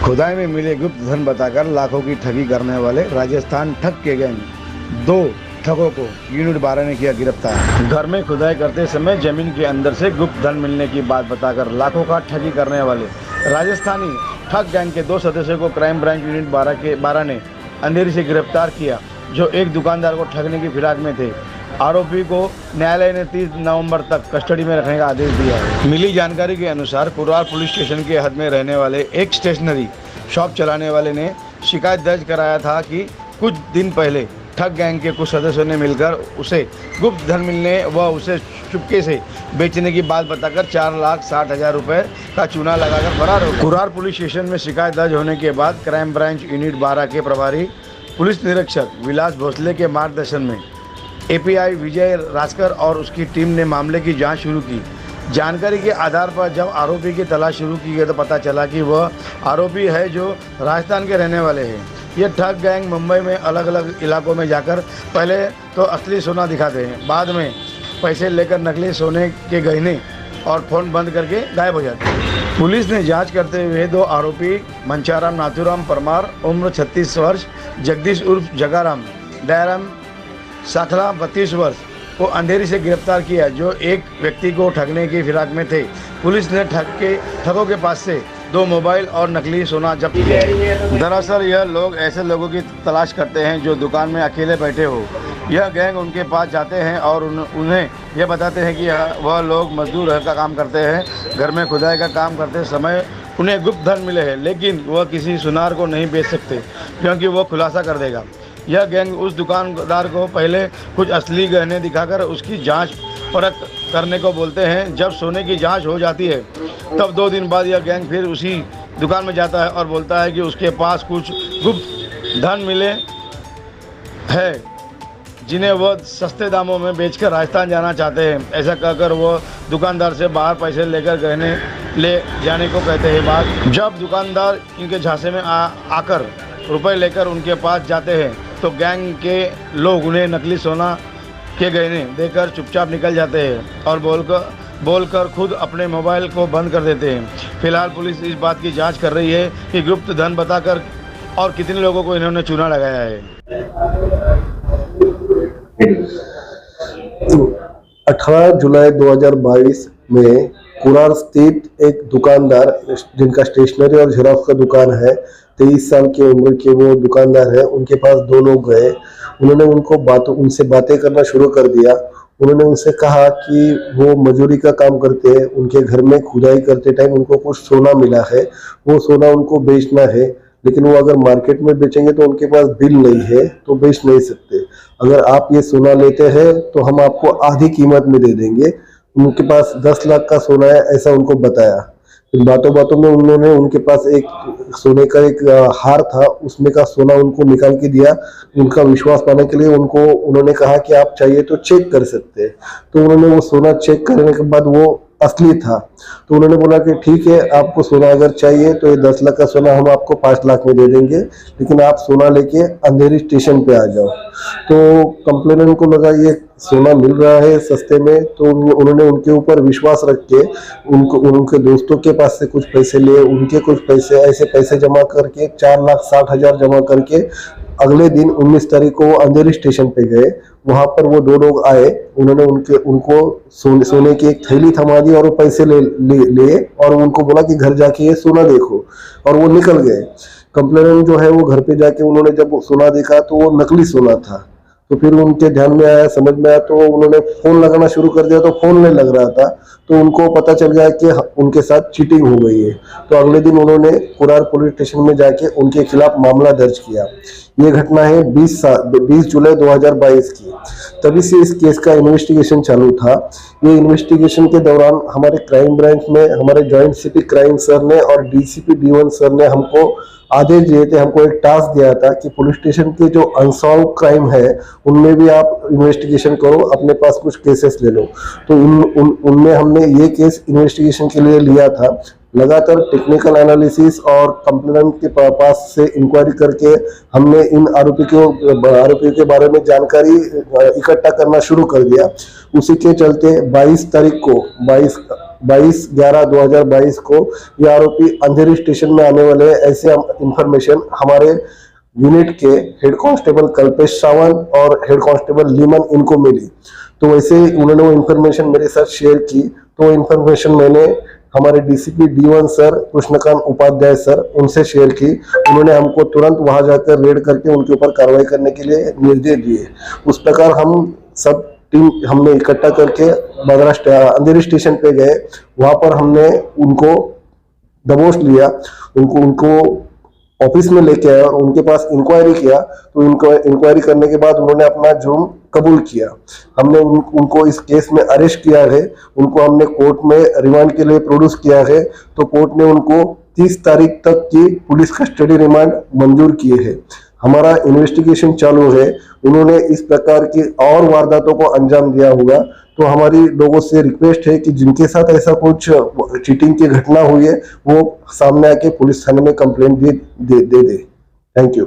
खुदाई में मिले गुप्त धन बताकर लाखों की ठगी करने वाले राजस्थान ठग के गैंग दो ठगों को यूनिट 12 ने किया गिरफ्तार। घर में खुदाई करते समय जमीन के अंदर से गुप्त धन मिलने की बात बताकर लाखों का ठगी करने वाले राजस्थानी ठग गैंग के 2 सदस्यों को क्राइम ब्रांच यूनिट 12 ने अंधेरी से गिरफ्तार किया, जो एक दुकानदार को ठगने की फिराक में थे। आरोपी को न्यायालय ने 30 नवंबर तक कस्टडी में रखने का आदेश दिया है। मिली जानकारी के अनुसार कुरार पुलिस स्टेशन के हद में रहने वाले एक स्टेशनरी शॉप चलाने वाले ने शिकायत दर्ज कराया था कि कुछ दिन पहले ठग गैंग के कुछ सदस्यों ने मिलकर उसे गुप्त धन मिलने व उसे चुपके से बेचने की बात बताकर 4,60,000 रुपये का चूना लगाकर फरार हो गए। कुरार पुलिस स्टेशन में शिकायत दर्ज होने के बाद क्राइम ब्रांच यूनिट 12 के प्रभारी पुलिस निरीक्षक विलास भोसले के मार्गदर्शन में एपीआई विजय राजकर और उसकी टीम ने मामले की जांच शुरू की। जानकारी के आधार पर जब आरोपी की तलाश शुरू की गई तो पता चला कि वह आरोपी है जो राजस्थान के रहने वाले हैं। ये ठग गैंग मुंबई में अलग अलग इलाकों में जाकर पहले तो असली सोना दिखाते हैं, बाद में पैसे लेकर नकली सोने के गहने और फ़ोन बंद करके गायब हो जाते हैं। पुलिस ने जांच करते हुए 2 आरोपी मंचाराम नाथुराम परमार उम्र 36 वर्ष, जगदीश उर्फ जगाराम दयाराम साखला 32 वर्ष को अंधेरी से गिरफ्तार किया, जो एक व्यक्ति को ठगने की फिराक में थे। पुलिस ने ठगों के पास से 2 मोबाइल और नकली सोना जब्त किया। दरअसल यह लोग ऐसे लोगों की तलाश करते हैं जो दुकान में अकेले बैठे हो। यह गैंग उनके पास जाते हैं और उन्हें यह बताते हैं कि वह लोग मजदूर का काम करते हैं। घर में खुदाई का काम करते समय उन्हें गुप्त धन मिले हैं, लेकिन वह किसी सुनार को नहीं बेच सकते क्योंकि वह खुलासा कर देगा। यह गैंग उस दुकानदार को पहले कुछ असली गहने दिखाकर उसकी जांच परख करने को बोलते हैं। जब सोने की जांच हो जाती है तब 2 दिन बाद यह गैंग फिर उसी दुकान में जाता है और बोलता है कि उसके पास कुछ गुप्त धन मिले हैं जिन्हें वह सस्ते दामों में बेचकर राजस्थान जाना चाहते हैं। ऐसा कहकर वह दुकानदार से बाहर पैसे लेकर गहने ले जाने को कहते हैं। बाद जब दुकानदार इनके झांसे में आकर रुपए लेकर उनके पास जाते हैं तो गैंग के लोग उन्हें नकली सोना के गहने देकर चुपचाप निकल जाते हैं और बोलकर खुद अपने मोबाइल को बंद कर देते हैं। फिलहाल पुलिस इस बात की जांच कर रही है कि गुप्त धन बताकर और कितने लोगों को इन्होंने चूना लगाया है। 18 जुलाई 2022 में कुरार स्थित एक दुकानदार जिनका स्टेशनरी और जेरॉक्स का दुकान है, 23 साल की उम्र के वो दुकानदार है, उनके पास 2 लोग गए। उन्होंने उनसे बातें करना शुरू कर दिया। उन्होंने उनसे कहा कि वो मजदूरी का काम करते हैं, उनके घर में खुदाई करते टाइम उनको कुछ सोना मिला है, वो सोना उनको बेचना है, लेकिन वो अगर मार्केट में बेचेंगे तो उनके पास बिल नहीं है तो बेच नहीं सकते। अगर आप ये सोना लेते हैं तो हम आपको आधी कीमत में दे देंगे। उनके पास 10 लाख का सोना है, ऐसा उनको बताया। फिर बातों बातों में उन्होंने उनके पास एक सोने का एक हार था, उसमें का सोना उनको निकाल के दिया। उनका विश्वास पाने के लिए उन्होंने कहा कि आप चाहिए तो चेक कर सकते हैं। तो उन्होंने वो सोना चेक करने के बाद वो असली था, तो उन्होंने बोला कि ठीक है, आपको सोना अगर चाहिए तो ये 10 लाख का सोना हम आपको 5 लाख में दे देंगे, लेकिन आप सोना लेके अंधेरी स्टेशन पे आ जाओ। तो कंप्लेनेंट को लगा ये सोना मिल रहा है सस्ते में, तो उन्होंने उनके ऊपर विश्वास रख के उनके दोस्तों के पास से कुछ पैसे लिए, उनके कुछ पैसे जमा करके 4,60,000 जमा करके अगले दिन 19 तारीख को वो अंधेरी स्टेशन पे गए। वहां पर वो 2 लोग आए, उन्होंने उनको सोने की एक थैली थमा दी और वो पैसे ले और उनको बोला कि घर जाके ये सोना देखो, और वो निकल गए। कंप्लेनेंट जो है वो घर पे जाके उन्होंने जब सोना देखा तो वो नकली सोना था। तो फिर उनके ध्यान में आया, समझ में आया, तो उन्होंने फोन लगाना शुरू कर दिया, तो फोन नहीं लग रहा था। तो उनको पता चल गया कि उनके साथ चीटिंग हो गई है। तो अगले दिन उन्होंने कुरार पुलिस स्टेशन में जाके उनके खिलाफ मामला दर्ज किया। ये घटना है 20 जुलाई 2022 की। तभी से इस केस का इन्वेस्टिगेशन चालू था। ये इन्वेस्टिगेशन के दौरान हमारे क्राइम ब्रांच में हमारे जॉइंट सीपी क्राइम सर ने और डीसीपी D1 सर ने हमको आदेश दिए थे, हमको एक टास्क दिया था कि पुलिस स्टेशन के जो अनसॉल्व क्राइम है उनमें भी आप इन्वेस्टिगेशन करो, अपने पास कुछ केसेस ले लो। तो उनमें हमने ये केस इन्वेस्टिगेशन के लिए लिया था। लगातार टेक्निकल एनालिसिस और कंप्लेनेंट के पास से इंक्वायरी करके हमने इन आरोपी के बारे में जानकारी इकट्ठा करना शुरू कर दिया। उसी के चलते 22 22/11/2022 को ये आरोपी अंधेरी स्टेशन में आने वाले हैं, ऐसे इंफॉर्मेशन हमारे यूनिट के हेड कांस्टेबल कल्पेश सावंत और हेड कांस्टेबल लीमन इनको मिली। तो वैसे उन्होंने वो इन्फॉर्मेशन मेरे साथ शेयर की। तो इन्फॉर्मेशन मैंने हमारे DCP D1 sir Krishnakant Upadhyay sir उनसे शेयर की। उन्होंने हमको तुरंत वहां जाकर रेड करके उनके ऊपर कार्रवाई करने के लिए निर्देश दिए। उस प्रकार हम सब टीम हमने इकट्ठा करके अंधेरी स्टेशन पे गए। वहां पर हमने उनको दबोच लिया, उनको ऑफिस में लेके आए और उनके पास इंक्वायरी किया। तो इंक्वायरी करने के बाद उन्होंने अपना जुर्म कबूल किया। हमने उनको इस केस में अरेस्ट किया है। उनको हमने कोर्ट में रिमांड के लिए प्रोड्यूस किया है। तो कोर्ट ने उनको 30 तारीख तक की पुलिस कस्टडी रिमांड मंजूर किए है। हमारा इन्वेस्टिगेशन चालू है। उन्होंने इस प्रकार की और वारदातों को अंजाम दिया होगा। तो हमारी लोगों से रिक्वेस्ट है कि जिनके साथ ऐसा कुछ चीटिंग की घटना हुई है वो सामने आके पुलिस थाने में complaint they they. Thank you.